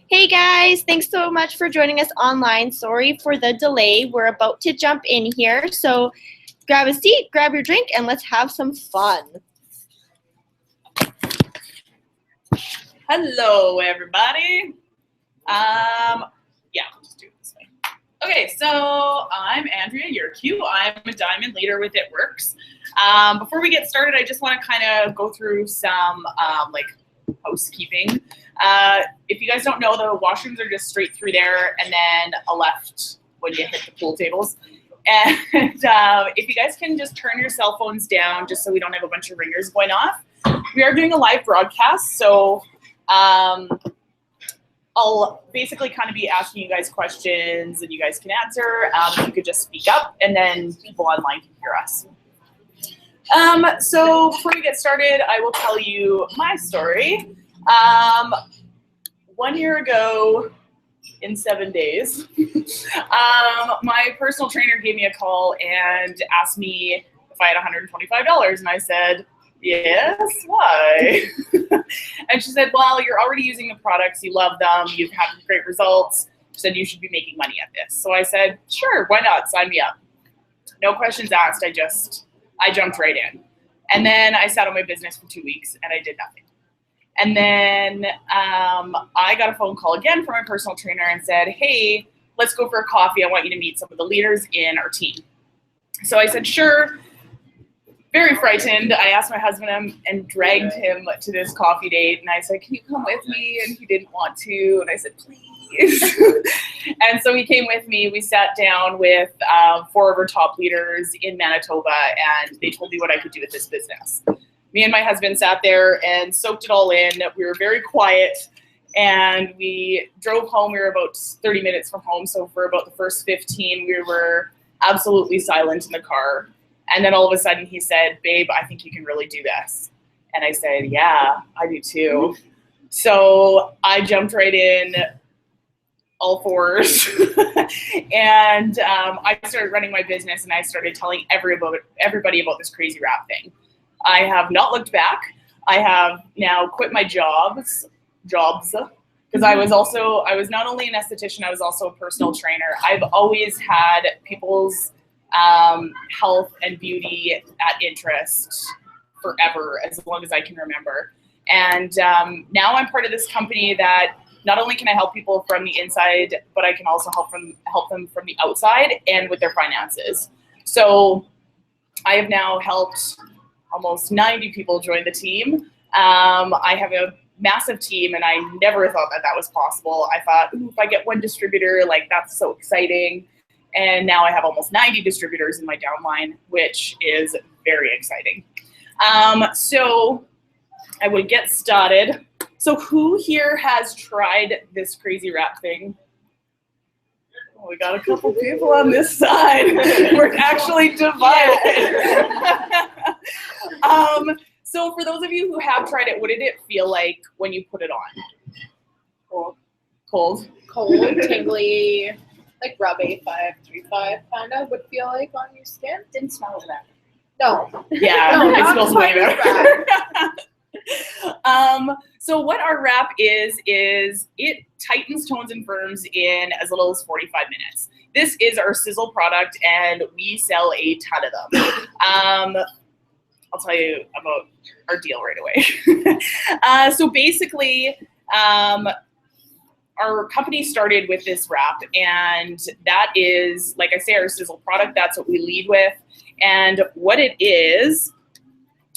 Hey guys, thanks so much for joining us online. Sorry for the delay. We're about to jump in here. So grab a seat, grab your drink, and let's have some fun. Hello, everybody. Yeah, we'll just do it this way. Okay, so I'm Andrea Yerkew. I'm a diamond leader with It Works. Before we get started, I just want to kind of go through some housekeeping. If you guys don't know, the washrooms are just straight through there and then a left when you hit the pool tables. And if you guys can just turn your cell phones down just so we don't have a bunch of ringers going off. We are doing a live broadcast, so I'll basically kind of be asking you guys questions and you guys can answer. You could just speak up and then people online can hear us. So before we get started, I will tell you my story. 1 year ago in 7 days, my personal trainer gave me a call and asked me if I had $125 and I said, yes, why? And she said, well, you're already using the products, you love them, you've had great results. She said you should be making money at this. So I said, sure, why not? Sign me up. No questions asked, I jumped right in. And then I sat on my business for 2 weeks and I did nothing. And then I got a phone call again from my personal trainer and said, hey, let's go for a coffee. I want you to meet some of the leaders in our team. So I said, sure. Very frightened, I asked my husband and dragged him to this coffee date. And I said, can you come with me? And he didn't want to. And I said, please. And so he came with me. We sat down with 4 of our top leaders in Manitoba, and they told me what I could do with this business. Me and my husband sat there and soaked it all in. We were very quiet. And we drove home. We were about 30 minutes from home. So for about the first 15, we were absolutely silent in the car. And then all of a sudden he said, babe, I think you can really do this. And I said, yeah, I do too. So I jumped right in, all fours. And I started running my business and I started telling everybody about this crazy wrap thing. I have not looked back. I have now quit my jobs, because I was not only an esthetician, I was also a personal trainer. I've always had people's health and beauty at interest forever, as long as I can remember. And now I'm part of this company that not only can I help people from the inside, but I can also help them from the outside and with their finances. So I have now helped almost 90 people join the team. I have a massive team, and I never thought that was possible. I thought, ooh, if I get one distributor, like that's so exciting. And now I have almost 90 distributors in my downline, which is very exciting. So I would get started. So who here has tried this crazy wrap thing? Oh, we got a couple people on this side. We're actually divided. So for those of you who have tried it, what did it feel like when you put it on? Cold, tingly, like rub A535 kind of would feel like on your skin. Didn't smell bad. No. Yeah, no, it smells way better. Bad. So what our wrap is it tightens, tones, and firms in as little as 45 minutes. This is our Sizzle product, and we sell a ton of them. I'll tell you about our deal right away. So basically, our company started with this wrap, and that is, like I say, our Sizzle product. That's what we lead with. And what it is,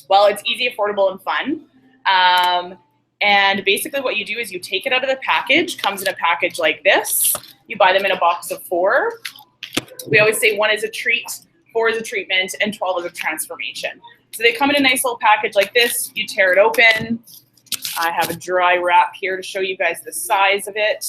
well, it's easy, affordable, and fun. And basically what you do is you take it out of the package, comes in a package like this. You buy them in a box of 4. We always say 1 is a treat, 4 is a treatment, and 12 is a transformation. So they come in a nice little package like this. You tear it open. I have a dry wrap here to show you guys the size of it.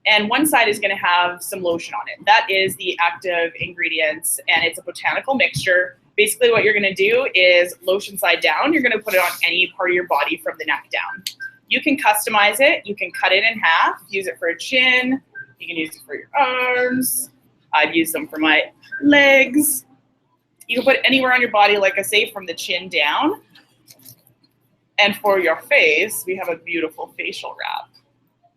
And one side is going to have some lotion on it. That is the active ingredients, and it's a botanical mixture. Basically what you're going to do is lotion side down. You're going to put it on any part of your body from the neck down. You can customize it. You can cut it in half, use it for a chin. You can use it for your arms. I've used them for my legs. You can put it anywhere on your body, like I say, from the chin down. And for your face, we have a beautiful facial wrap,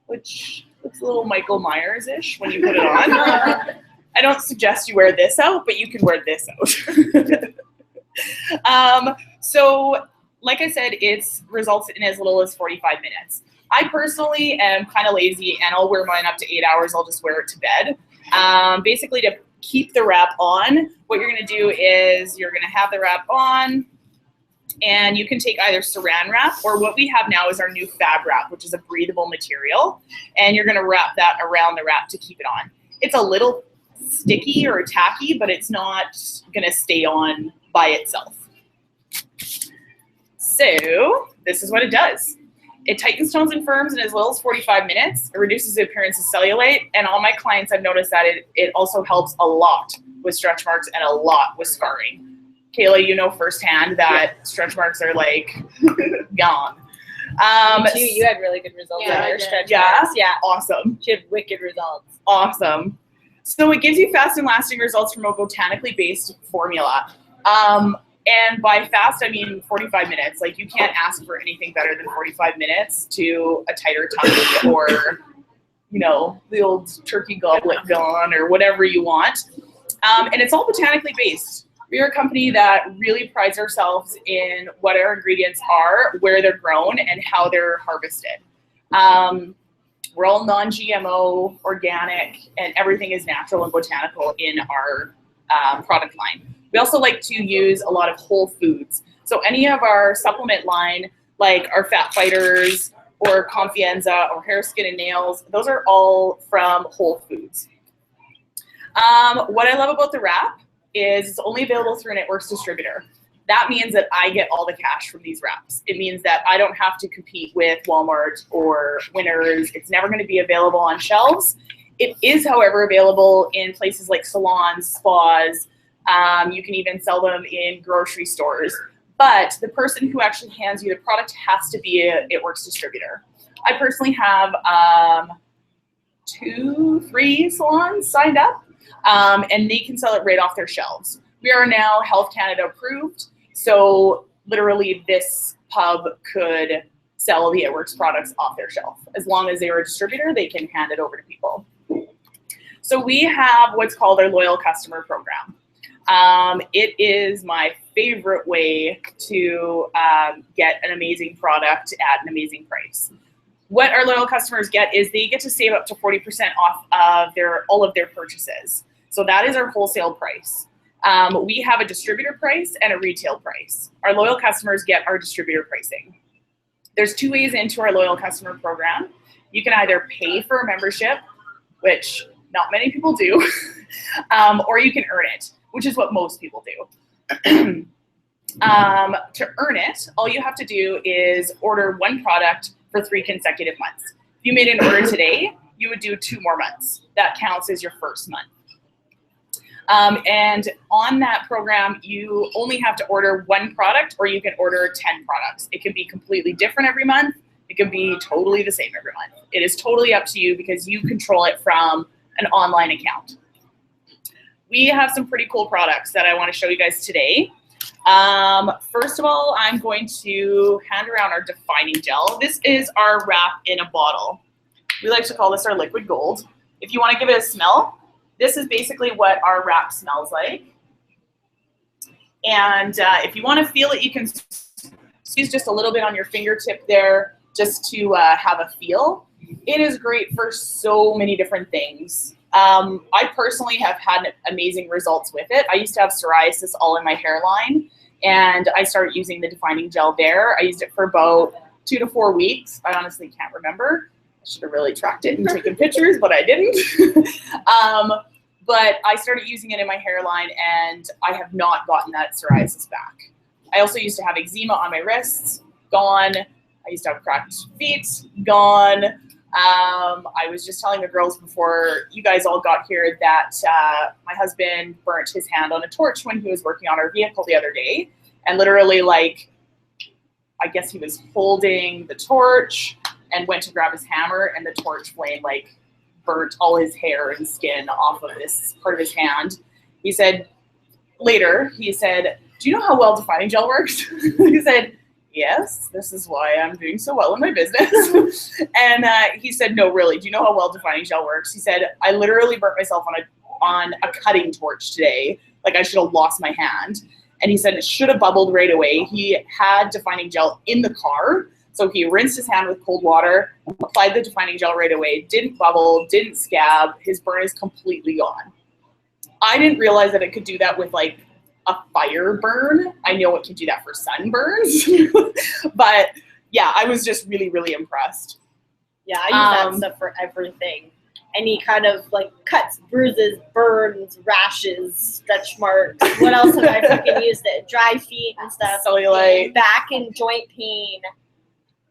which looks a little Michael Myers-ish when you put it on. I don't suggest you wear this out, but you can wear this out. So like I said, it's results in as little as 45 minutes. I personally am kind of lazy and I'll wear mine up to 8 hours. I'll just wear it to bed. Basically to keep the wrap on, what you're gonna do is you're gonna have the wrap on and you can take either saran wrap or what we have now is our new Fab Wrap, which is a breathable material. And you're gonna wrap that around the wrap to keep it on. It's a little sticky or tacky, but it's not gonna stay on by itself. So this is what it does. It tightens, tones, and firms in as little as 45 minutes. It reduces the appearance of cellulite. And all my clients, I've noticed that it also helps a lot with stretch marks and a lot with scarring. Kayla, you know firsthand that stretch marks are like gone. You had really good results on your stretch Yeah? marks. Yeah. Awesome. She had wicked results. Awesome. So it gives you fast and lasting results from a botanically based formula. And by fast, I mean 45 minutes. Like you can't ask for anything better than 45 minutes to a tighter tummy or, you know, the old turkey goblet gone or whatever you want. And it's all botanically based. We are a company that really prides ourselves in what our ingredients are, where they're grown, and how they're harvested. We're all non-GMO, organic, and everything is natural and botanical in our product line. We also like to use a lot of whole foods. So any of our supplement line, like our Fat Fighters or Confianza or Hair, Skin, and Nails, those are all from whole foods. What I love about the wrap is it's only available through a Networks distributor. That means that I get all the cash from these wraps. It means that I don't have to compete with Walmart or Winners. It's never going to be available on shelves. It is, however, available in places like salons, spas. You can even sell them in grocery stores. But the person who actually hands you the product has to be a It Works distributor. I personally have 2-3 salons signed up, and they can sell it right off their shelves. We are now Health Canada approved, so literally this pub could sell the It Works products off their shelf. As long as they are a distributor, they can hand it over to people. So we have what's called our Loyal Customer Program. It is my favorite way to get an amazing product at an amazing price. What our loyal customers get is they get to save up to 40% off of all of their purchases. So that is our wholesale price. We have a distributor price and a retail price. Our loyal customers get our distributor pricing. There's 2 ways into our loyal customer program. You can either pay for a membership, which not many people do, or you can earn it, which is what most people do. To earn it, all you have to do is order 1 product for 3 consecutive months. If you made an order today, you would do 2 more months. That counts as your first month. And on that program, you only have to order 1 product, or you can order 10 products. It can be completely different every month. It can be totally the same every month. It is totally up to you because you control it from an online account. We have some pretty cool products that I want to show you guys today. First of all, I'm going to hand around our defining gel. This is our wrap in a bottle. We like to call this our liquid gold. If you want to give it a smell, this is basically what our wrap smells like. And if you want to feel it, you can use just a little bit on your fingertip there just to have a feel. It is great for so many different things. I personally have had amazing results with it. I used to have psoriasis all in my hairline, and I started using the defining gel there. I used it for about 2 to 4 weeks. I honestly can't remember. I should have really tracked it and taken pictures, but I didn't. But I started using it in my hairline, and I have not gotten that psoriasis back. I also used to have eczema on my wrists, gone. I used to have cracked feet, gone. I was just telling the girls before you guys all got here that my husband burnt his hand on a torch when he was working on our vehicle the other day. And literally, like, I guess he was holding the torch and went to grab his hammer, and the torch flame, like, burnt all his hair and skin off of this part of his hand. He said, later, he said, "Do you know how well defining gel works?" He said, yes, this is why I'm doing so well in my business. And he said, no, really, do you know how well defining gel works? He said, I literally burnt myself on a cutting torch today. Like I should have lost my hand. And he said it should have bubbled right away. He had defining gel in the car. So he rinsed his hand with cold water, applied the defining gel right away, didn't bubble, didn't scab. His burn is completely gone. I didn't realize that it could do that with like a fire burn. I know it can do that for sunburns. But yeah, I was just really, really impressed. Yeah, I use that stuff for everything. Any kind of like cuts, bruises, burns, rashes, stretch marks. What else have I fucking used it? Dry feet and stuff. Cellulite. Back and joint pain.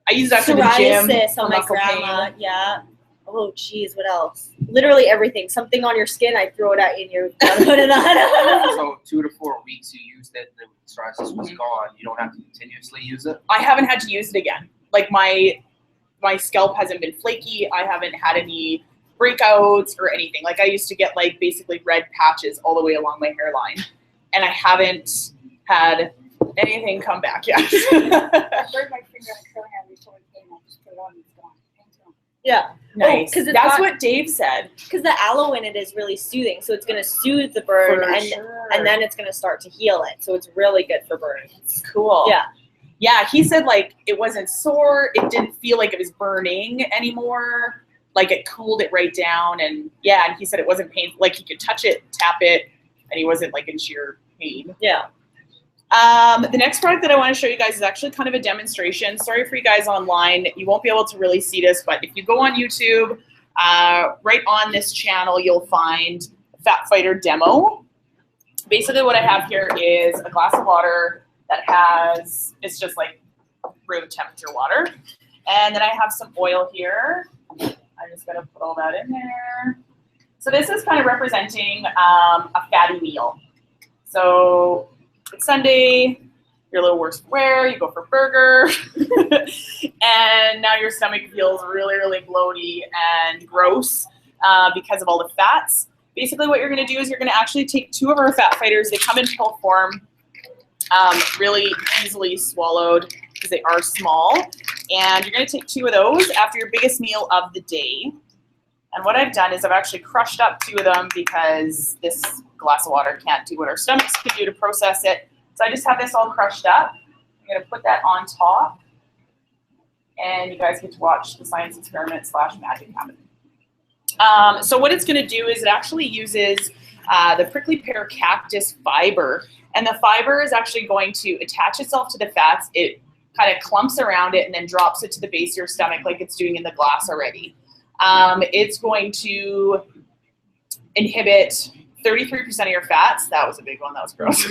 I use that for the gym. Psoriasis on my grandma. Yeah. Oh, geez, what else? Literally everything. Something on your skin, I throw it at you and you're put it on. So 2 to 4 weeks you used it, the psoriasis was gone. You don't have to continuously use it? I haven't had to use it again. Like my scalp hasn't been flaky. I haven't had any breakouts or anything. Like I used to get like basically red patches all the way along my hairline. And I haven't had anything come back yet. I burned my finger on a curling iron before it came. I just put it on and it's gone. Yeah. Nice. Oh, that's what Dave said. Because the aloe in it is really soothing, so it's going to soothe the burn, and then it's going to start to heal it. So it's really good for burns. Cool. Yeah. Yeah, he said like it wasn't sore. It didn't feel like it was burning anymore. Like it cooled it right down, and yeah, and he said it wasn't painful. Like he could touch it, tap it, and he wasn't like in sheer pain. Yeah. The next product that I want to show you guys is actually kind of a demonstration. Sorry for you guys online. You won't be able to really see this, but if you go on YouTube, right on this channel, you'll find Fat Fighter demo. Basically what I have here is a glass of water that has, it's just like room temperature water. And then I have some oil here. I'm just going to put all that in there. So this is kind of representing a fatty meal. So it's Sunday, you're a little worse for wear, you go for a burger, and now your stomach feels really, really bloaty and gross because of all the fats. Basically what you're going to do is you're going to actually take 2 of our Fat Fighters. They come in pill form, really easily swallowed because they are small. And you're going to take 2 of those after your biggest meal of the day. And what I've done is I've actually crushed up 2 of them because this glass of water can't do what our stomachs can do to process it. So I just have this all crushed up. I'm going to put that on top. And you guys get to watch the science experiment / magic happen. So what it's going to do is it actually uses the prickly pear cactus fiber. And the fiber is actually going to attach itself to the fats. It kind of clumps around it and then drops it to the base of your stomach like it's doing in the glass already. It's going to inhibit 33% of your fats. That was a big one. That was gross.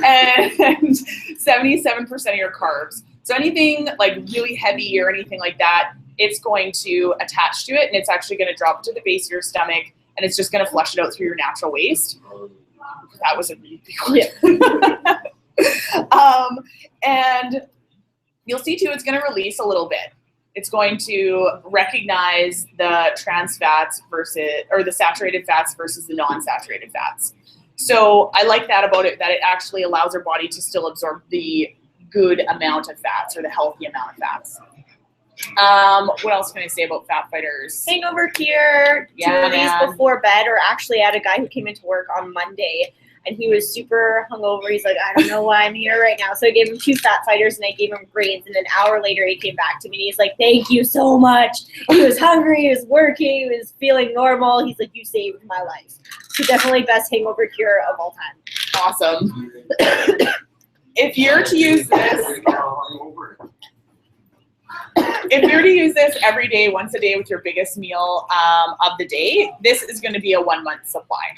And 77% of your carbs. So anything like really heavy or anything like that, it's going to attach to it, and it's actually going to drop to the base of your stomach, and it's just going to flush it out through your natural waste. That was a really big one. And you'll see too, it's going to release a little bit. It's going to recognize the trans fats versus, or the saturated fats versus the non-saturated fats. So I like that about it, that it actually allows our body to still absorb the good amount of fats or the healthy amount of fats. What else can I say about Fat Fighters? Hangover cure, 2 of these before bed, or actually I had a guy who came into work on Monday and he was super hungover. He's like, I don't know why I'm here right now. So I gave him 2 Fat Fighters and I gave him grains. And an hour later, he came back to me and he's like, thank you so much. He was hungry, he was working, he was feeling normal. He's like, you saved my life. So definitely best hangover cure of all time. Awesome. If you're to use this, every day, once a day with your biggest meal of the day, this is going to be a 1-month supply.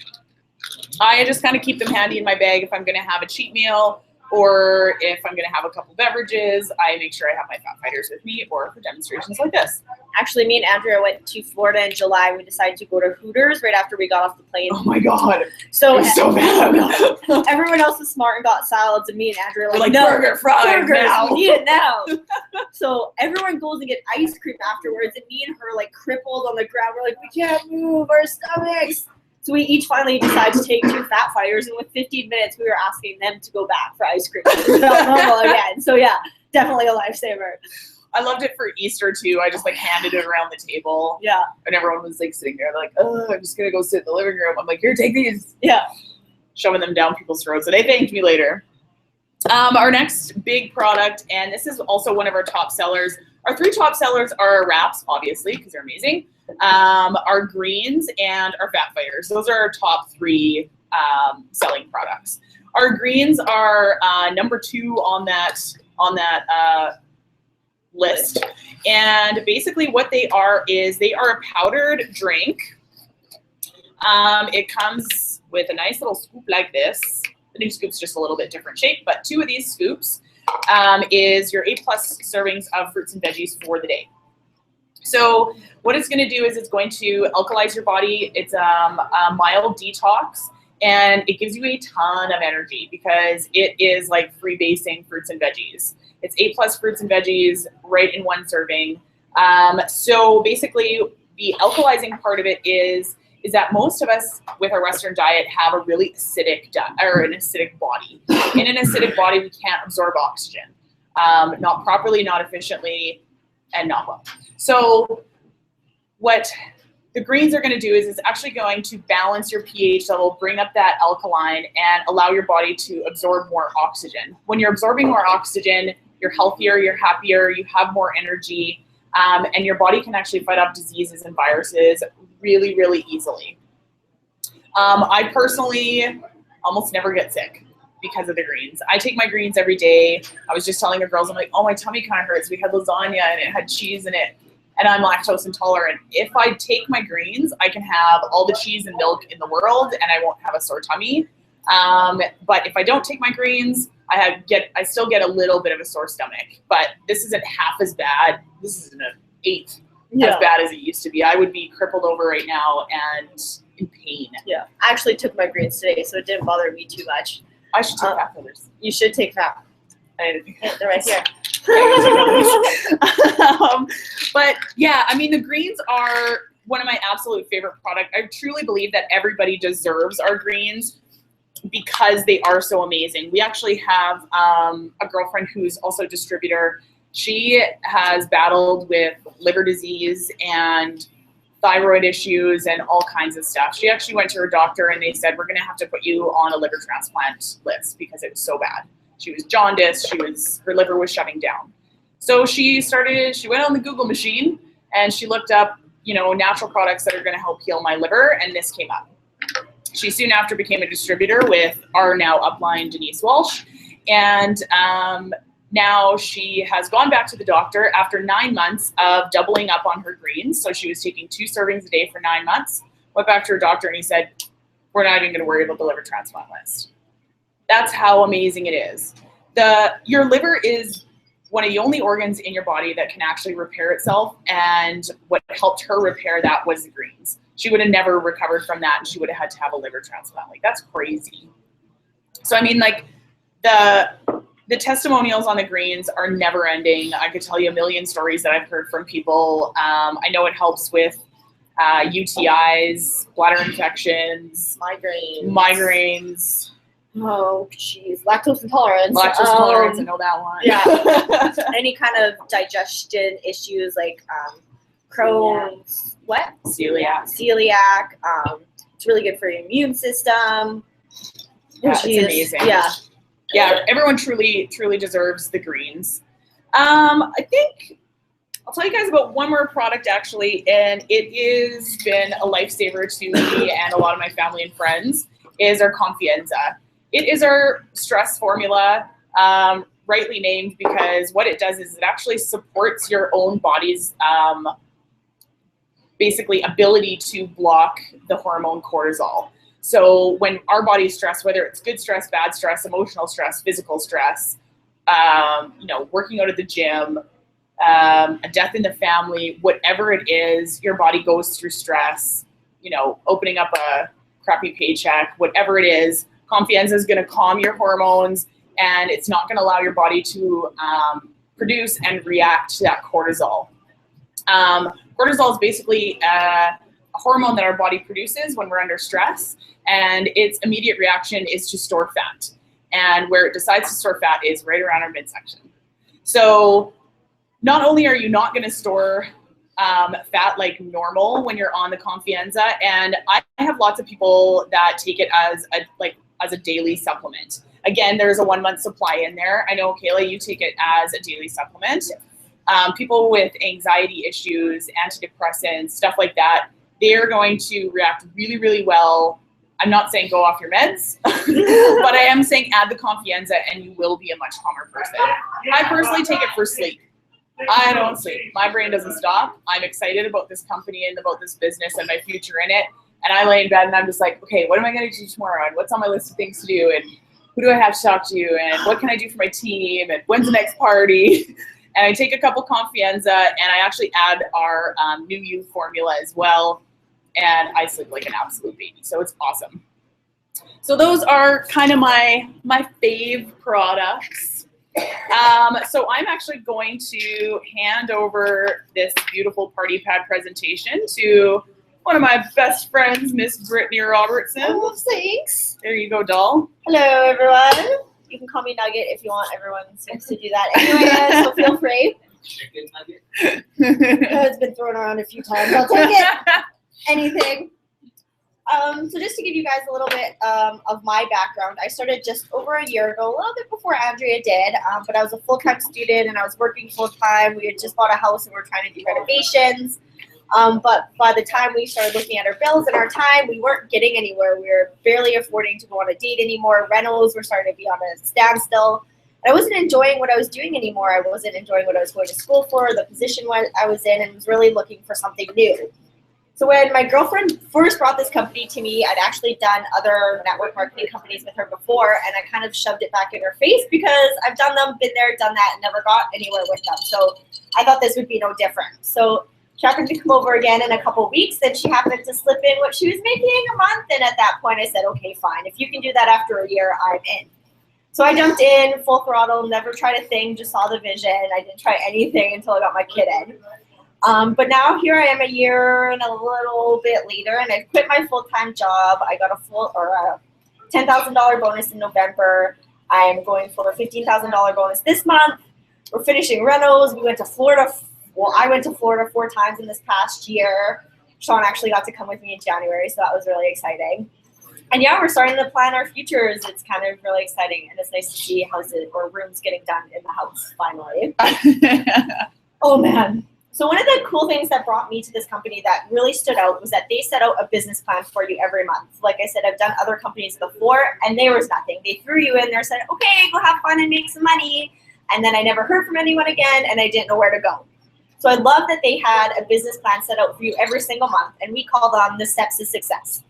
I just kind of keep them handy in my bag if I'm going to have a cheat meal or if I'm going to have a couple beverages. I make sure I have my Fat Fighters with me or for demonstrations like this. Actually, me and Andrea went to Florida in July. We decided to go to Hooters right after we got off the plane. Oh my God. So, it was so bad. Everyone else was smart and got salads, and me and Andrea were like, no, burger, fries, burgers, now. we need it now. So everyone goes and get ice cream afterwards, and me and her like crippled on the ground. We're like, we can't move our stomachs. So we each finally decided to take 2 Fat Fighters, and with 15 minutes, we were asking them to go back for ice cream. We felt normal again. So yeah, definitely a lifesaver. I loved it for Easter too. I just like handed it around the table. Yeah. And everyone was like sitting there like, oh, I'm just gonna go sit in the living room. I'm like, here, take these. Yeah. Shoving them down people's throats, and they thanked me later. Our next big product, and this is also one of our top sellers. Our 3 top sellers are our wraps, obviously, because they're amazing. Our greens and our fat fighters. Those are our top 3 selling products. Our greens are number 2 on that list. And basically what they are is they are a powdered drink. It comes with a nice little scoop like this. The new scoop's just a little bit different shape, but 2 of these scoops is your 8+ servings of fruits and veggies for the day. So what it's going to do is it's going to alkalize your body. It's a mild detox, and it gives you a ton of energy because it is like freebasing fruits and veggies. It's 8+ fruits and veggies right in 1 serving. So basically the alkalizing part of it is that most of us with our Western diet have a really acidic an acidic body. In an acidic body, we can't absorb oxygen, not properly, not efficiently, and not well. So what the greens are going to do is it's actually going to balance your pH level, bring up that alkaline, and allow your body to absorb more oxygen. When you're absorbing more oxygen, you're healthier, you're happier, you have more energy, and your body can actually fight off diseases and viruses really, really easily. I personally almost never get sick because of the greens. I take my greens every day. I was just telling the girls, I'm like, oh, my tummy kind of hurts. We had lasagna and it had cheese in it, and I'm lactose intolerant. If I take my greens, I can have all the cheese and milk in the world and I won't have a sore tummy. But if I don't take my greens, I still get a little bit of a sore stomach, but this isn't half as bad. This isn't an 1/8 as bad as it used to be. I would be crippled over right now and in pain. Yeah. I actually took my greens today, so it didn't bother me too much. I should take fat fillers. You should take fat. They're right here. But yeah, I mean, the greens are one of my absolute favorite products. I truly believe that everybody deserves our greens because they are so amazing. We actually have a girlfriend who's also a distributor. She has battled with liver disease and thyroid issues and all kinds of stuff. She actually went to her doctor and they said, we're going to have to put you on a liver transplant list because it was so bad. She was jaundiced. Her liver was shutting down. So she went on the Google machine and she looked up, natural products that are going to help heal my liver, and this came up. She soon after became a distributor with our now upline, Denise Walsh. And now she has gone back to the doctor after 9 months of doubling up on her greens. So she was taking 2 servings a day for 9 months, went back to her doctor and he said, we're not even going to worry about the liver transplant list. That's how amazing it is. Your liver is one of the only organs in your body that can actually repair itself. And what helped her repair that was the greens. She would have never recovered from that and she would have had to have a liver transplant. Like, that's crazy. So, I mean, like, the testimonials on the greens are never ending. I could tell you a million stories that I've heard from people. I know it helps with UTIs, bladder infections, migraines. Oh, jeez. Lactose intolerance. I know that one. Yeah. Any kind of digestion issues like Crohn's, Celiac. It's really good for your immune system. Yeah, it's amazing. Yeah, everyone truly deserves the greens. I think I'll tell you guys about one more product actually, and it has been a lifesaver to me and a lot of my family and friends, is our Confianza. It is our stress formula, rightly named because what it does is it actually supports your own body's basically ability to block the hormone cortisol. So when our body's stressed, whether it's good stress, bad stress, emotional stress, physical stress, working out at the gym, a death in the family, whatever it is, your body goes through stress, opening up a crappy paycheck, whatever it is, Confianza is going to calm your hormones and it's not going to allow your body to produce and react to that cortisol. Cortisol is basically a hormone that our body produces when we're under stress, and its immediate reaction is to store fat. And where it decides to store fat is right around our midsection. So not only are you not going to store fat like normal when you're on the Confianza, and I have lots of people that take it as a daily supplement. Again, there's a 1 month supply in there. I know, Kayla, you take it as a daily supplement. People with anxiety issues, antidepressants, stuff like that, they're going to react really, really well. I'm not saying go off your meds, but I am saying add the Confianza and you will be a much calmer person. I personally take it for sleep. I don't sleep. My brain doesn't stop. I'm excited about this company and about this business and my future in it. And I lay in bed and I'm just like, okay, what am I going to do tomorrow? And what's on my list of things to do? And who do I have to talk to? And what can I do for my team? And when's the next party? And I take a couple Confianza and I actually add our New You formula as well. And I sleep like an absolute baby. So it's awesome. So those are kind of my fave products. So I'm actually going to hand over this beautiful party pad presentation to one of my best friends, Miss Brittany Robertson. Oh, thanks. There you go, doll. Hello, everyone. You can call me Nugget if you want. Everyone seems to do that anyway, so feel free. Chicken nugget. It's been thrown around a few times. I'll take it. Anything. So just to give you guys a little bit of my background, I started just over a year ago, a little bit before Andrea did, but I was a full-time student and I was working full-time. We had just bought a house and we were trying to do renovations. But by the time we started looking at our bills and our time, we weren't getting anywhere. We were barely affording to go on a date anymore. Rentals were starting to be on a standstill. And I wasn't enjoying what I was doing anymore. I wasn't enjoying what I was going to school for, the position I was in, and was really looking for something new. So when my girlfriend first brought this company to me, I'd actually done other network marketing companies with her before, and I kind of shoved it back in her face because I've done them, been there, done that, and never got anywhere with them. So I thought this would be no different. So she happened to come over again in a couple weeks, and she happened to slip in what she was making a month, and at that point I said, okay, fine. If you can do that after a year, I'm in. So I jumped in full throttle, never tried a thing, just saw the vision. I didn't try anything until I got my kid in. But now here I am a year and a little bit later, and I quit my full-time job. I got a $10,000 bonus in November. I'm going for a $15,000 bonus this month. We're finishing renos. We went to Florida. Well, I went to Florida 4 times in this past year. Sean actually got to come with me in January, so that was really exciting. And yeah, we're starting to plan our futures. It's kind of really exciting, and it's nice to see houses or rooms getting done in the house finally. Oh man. So one of the cool things that brought me to this company that really stood out was that they set out a business plan for you every month. Like I said, I've done other companies before, and there was nothing. They threw you in there, said, okay, go have fun and make some money. And then I never heard from anyone again, and I didn't know where to go. So I love that they had a business plan set out for you every single month, and we call them the steps to success.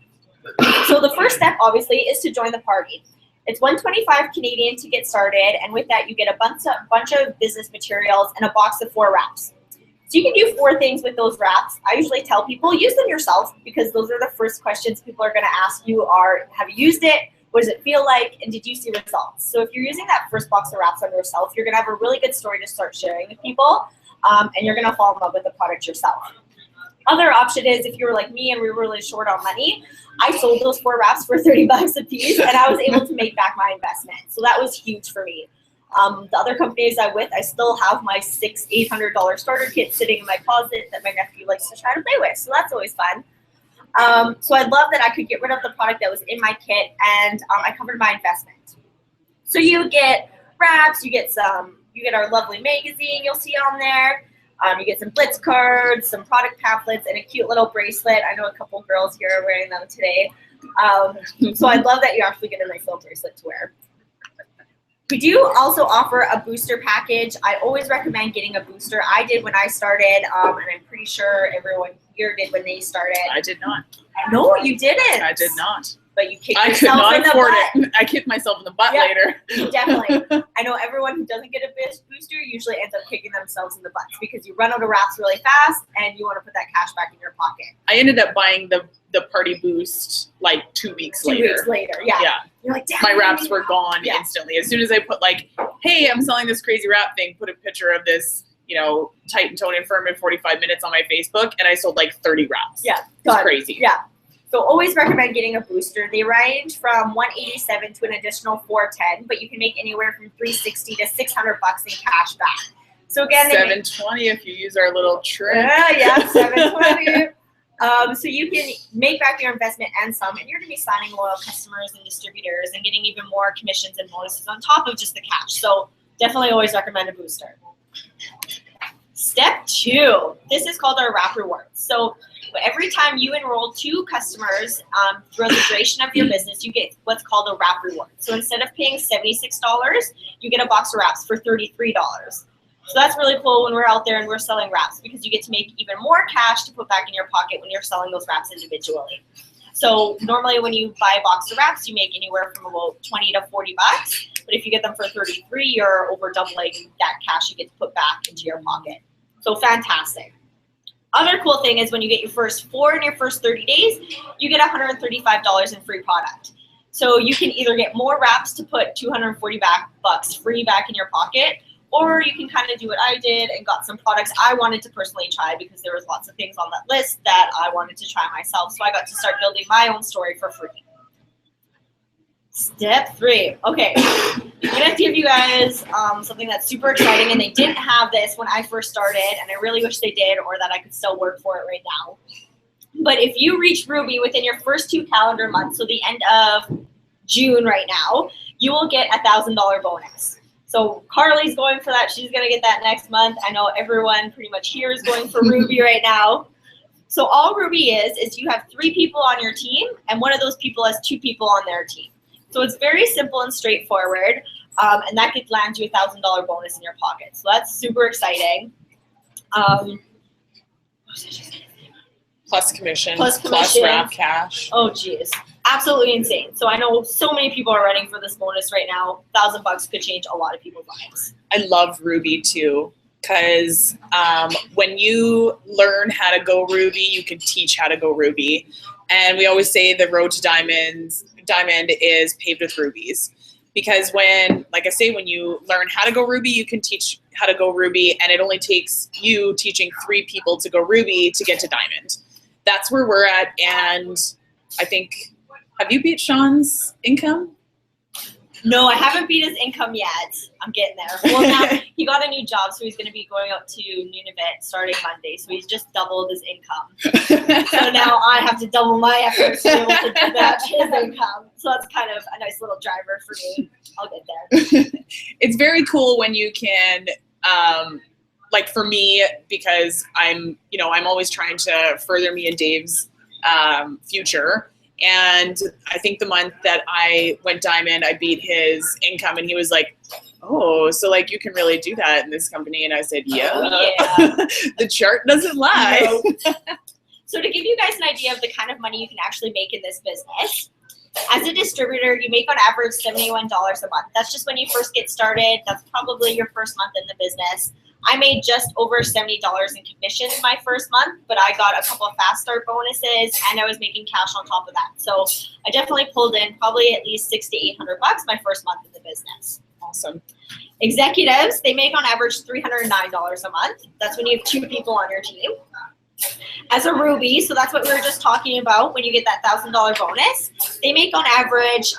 So the first step, obviously, is to join the party. It's $125 Canadian to get started, and with that, you get a bunch of business materials and a box of 4 wraps. So you can do 4 things with those wraps. I usually tell people, use them yourself, because those are the first questions people are going to ask you are, have you used it? What does it feel like? And did you see results? So if you're using that first box of wraps on yourself, you're going to have a really good story to start sharing with people, and you're going to fall in love with the product yourself. Other option is if you were like me and we were really short on money, I sold those 4 wraps for $30 a piece, and I was able to make back my investment. So that was huge for me. The other companies I'm with, I still have my $600-800 starter kit sitting in my closet that my nephew likes to try to play with. So that's always fun. So I love that I could get rid of the product that was in my kit, and I covered my investment. So you get wraps, you get our lovely magazine you'll see on there. You get some Blitz cards, some product pamphlets, and a cute little bracelet. I know a couple girls here are wearing them today. So I love that you actually get a nice little bracelet to wear. We do also offer a booster package. I always recommend getting a booster. I did when I started, and I'm pretty sure everyone here did when they started. I did not. No, you didn't. I did not. But you kicked I could yourself not in the afford butt. it. I kicked myself in the butt Yeah. later. Definitely. I know everyone who doesn't get a booster usually ends up kicking themselves in the butts because you run out of wraps really fast and you want to put that cash back in your pocket. I ended up buying the party boost like 2 weeks later. 2 weeks later, yeah. Yeah. You're like, damn, My wraps were gone Yeah. instantly. As soon as I put like, hey, I'm selling this crazy wrap thing, put a picture of this, tight and tone and firm in 45 minutes on my Facebook, and I sold like 30 wraps. Yeah. It's crazy. Yeah. So always recommend getting a booster. They range from $187 to an additional $410, but you can make anywhere from $360 to $600 in cash back. So again, $720 if you use our little trick. yeah, $720. So you can make back your investment and some, and you're going to be signing loyal customers and distributors and getting even more commissions and bonuses on top of just the cash. So definitely always recommend a booster. Step 2, this is called our wrap rewards. So every time you enroll 2 customers throughout the duration of your business, you get what's called a wrap reward. So instead of paying $76, you get a box of wraps for $33. So that's really cool when we're out there and we're selling wraps, because you get to make even more cash to put back in your pocket when you're selling those wraps individually. So normally when you buy a box of wraps, you make anywhere from about $20 to $40. But if you get them for $33, you're over doubling that cash you get to put back into your pocket. So fantastic. Other cool thing is when you get your first 4 in your first 30 days, you get $135 in free product. So you can either get more wraps to put $240 bucks free back in your pocket, or you can kind of do what I did and got some products I wanted to personally try, because there was lots of things on that list that I wanted to try myself. So I got to start building my own story for free. Step 3. Okay, I'm going to give you guys something that's super exciting, and they didn't have this when I first started, and I really wish they did, or that I could still work for it right now. But if you reach Ruby within your first 2 calendar months, so the end of June right now, you will get a $1,000 bonus. So Carly's going for that. She's going to get that next month. I know everyone pretty much here is going for Ruby right now. So all Ruby is you have 3 people on your team, and one of those people has 2 people on their team. So it's very simple and straightforward, and that could land you a $1,000 bonus in your pocket. So that's super exciting. Plus commission. Plus wrap cash. Oh, geez. Absolutely insane. So I know so many people are running for this bonus right now. $1,000 could change a lot of people's lives. I love Ruby too, because when you learn how to go Ruby, you can teach how to go Ruby. And we always say the road to diamond is paved with rubies. Because when you learn how to go Ruby, you can teach how to go Ruby, and it only takes you teaching 3 people to go Ruby to get to diamond. That's where we're at, and I think, have you beat Sean's income? No, I haven't beat his income yet. I'm getting there. Well, now he got a new job, so he's going to be going up to Nunavut starting Monday. So he's just doubled his income. So now I have to double my efforts to be able to match his income. So that's kind of a nice little driver for me. I'll get there. It's very cool when you can, like for me, because I'm always trying to further me and Dave's future. And I think the month that I went diamond, I beat his income, and he was like, oh, so like you can really do that in this company. And I said, yeah. Oh, yeah. The chart doesn't lie. No. So to give you guys an idea of the kind of money you can actually make in this business, as a distributor, you make on average $71 a month. That's just when you first get started. That's probably your first month in the business. I made just over $70 in commissions my first month, but I got a couple of fast start bonuses, and I was making cash on top of that. So I definitely pulled in probably at least $600 to $800 my first month in the business. Awesome. Executives, they make on average $309 a month. That's when you have 2 people on your team. As a Ruby, so that's what we were just talking about when you get that $1,000 bonus, they make on average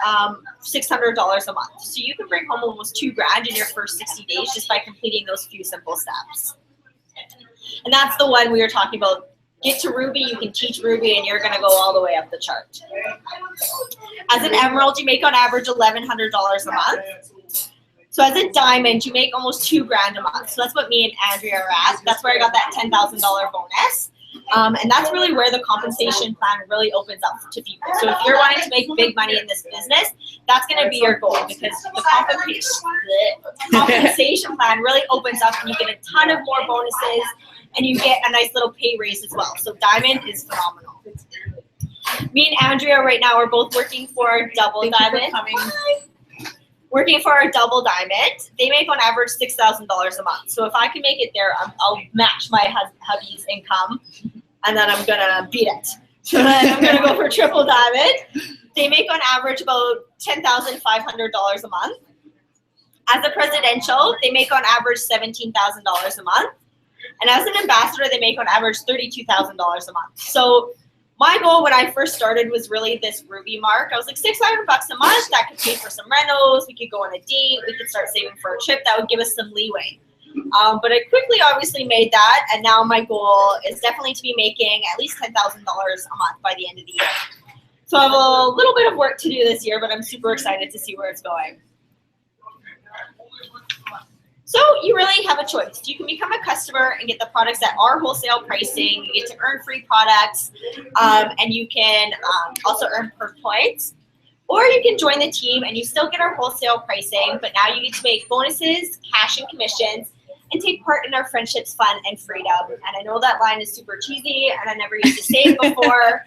$600 a month. So you can bring home almost $2,000 in your first 60 days just by completing those few simple steps. And that's the one we were talking about. Get to Ruby, you can teach Ruby, and you're going to go all the way up the chart. As an Emerald, you make on average $1,100 a month. So as a diamond, you make almost $2,000 a month. So that's what me and Andrea are at. That's where I got that $10,000 bonus. And that's really where the compensation plan really opens up to people. So if you're wanting to make big money in this business, that's going to be your goal, because the compensation plan really opens up, and you get a ton of more bonuses, and you get a nice little pay raise as well. So diamond is phenomenal. Me and Andrea right now are both working for our double diamond. Working for our double diamond, they make on average $6,000 a month. So if I can make it there, I'll match my hubby's income, and then I'm gonna beat it. So then I'm gonna go for triple diamond. They make on average about $10,500 a month. As a presidential, they make on average $17,000 a month. And as an ambassador, they make on average $32,000 a month. So my goal when I first started was really this Ruby mark. I was like, $600 a month, that could pay for some rentals, we could go on a date, we could start saving for a trip, that would give us some leeway. But I quickly obviously made that, and now my goal is definitely to be making at least $10,000 a month by the end of the year. So I have a little bit of work to do this year, but I'm super excited to see where it's going. So you really have a choice. You can become a customer and get the products at our wholesale pricing. You get to earn free products, and you can also earn perk points. Or you can join the team and you still get our wholesale pricing, but now you get to make bonuses, cash, and commissions, and take part in our friendships, fun, and freedom. And I know that line is super cheesy, and I never used to say it before.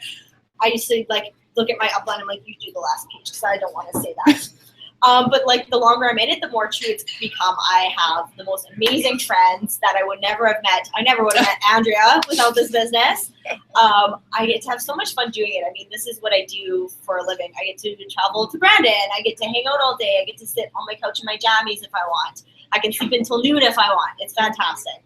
I used to like look at my upline and I'm like, you do the last page, because I don't want to say that. But like the longer I'm in it, the more true it's become. I have the most amazing friends that I would never have met. I never would have met Andrea without this business. I get to have so much fun doing it. I mean, this is what I do for a living. I get to travel to Brandon. I get to hang out all day. I get to sit on my couch in my jammies if I want. I can sleep until noon if I want. It's fantastic.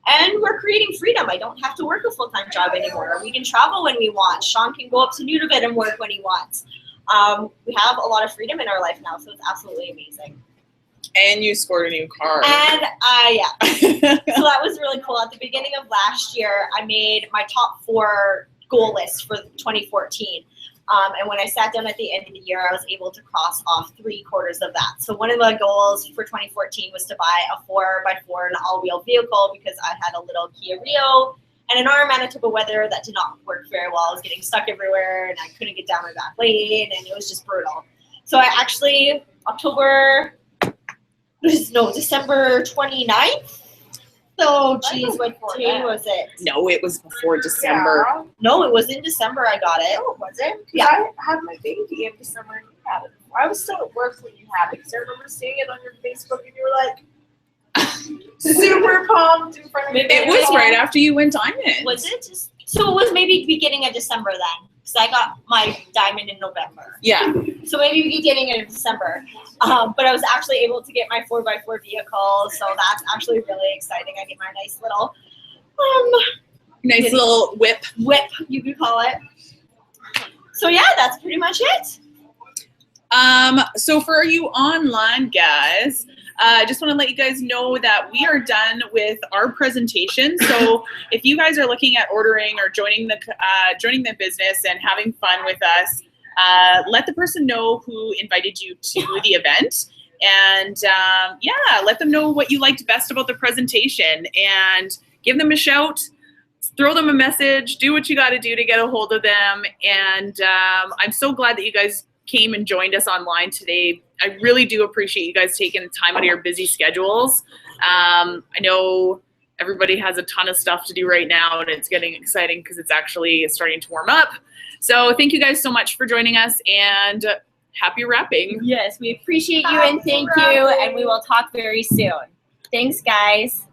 And we're creating freedom. I don't have to work a full-time job anymore. We can travel when we want. Sean can go up to Nunavut and work when he wants. We have a lot of freedom in our life now, so it's absolutely amazing. And you scored a new car. And yeah. So that was really cool. At the beginning of last year, I made my top 4 goal list for 2014. And when I sat down at the end of the year, I was able to cross off 3/4 of that. So one of the goals for 2014 was to buy a 4x4 and all-wheel vehicle, because I had a little Kia Rio. And in our Manitoba weather, that did not work very well. I was getting stuck everywhere, and I couldn't get down my back lane, and it was just brutal. So I actually, December 29th? So, geez, what day was it? No, it was before December. Yeah. No, it was in December I got it. Oh, was it? 'Cause Yeah. I had my baby in December and you had it. I was still at work when you had it, because I remember seeing it on your Facebook and you were like, super pumped in front of me. It was right after you went diamond. Was it? So it was maybe beginning of December then, because I got my diamond in November. Yeah. So maybe beginning of December. But I was actually able to get my 4x4 vehicle, so that's actually really exciting. I get my nice little Nice little whip. whip, you could call it. So yeah, that's pretty much it. So for you online guys, I just want to let you guys know that we are done with our presentation. So if you guys are looking at ordering or joining the business and having fun with us, let the person know who invited you to the event. And yeah, let them know what you liked best about the presentation, and give them a shout, throw them a message, do what you got to do to get a hold of them. And I'm so glad that you guys came and joined us online today. I really do appreciate you guys taking the time out of your busy schedules. I know everybody has a ton of stuff to do right now, and it's getting exciting because it's actually starting to warm up. So thank you guys so much for joining us, and happy wrapping. Yes, we appreciate you and thank you, and we will talk very soon. Thanks, guys.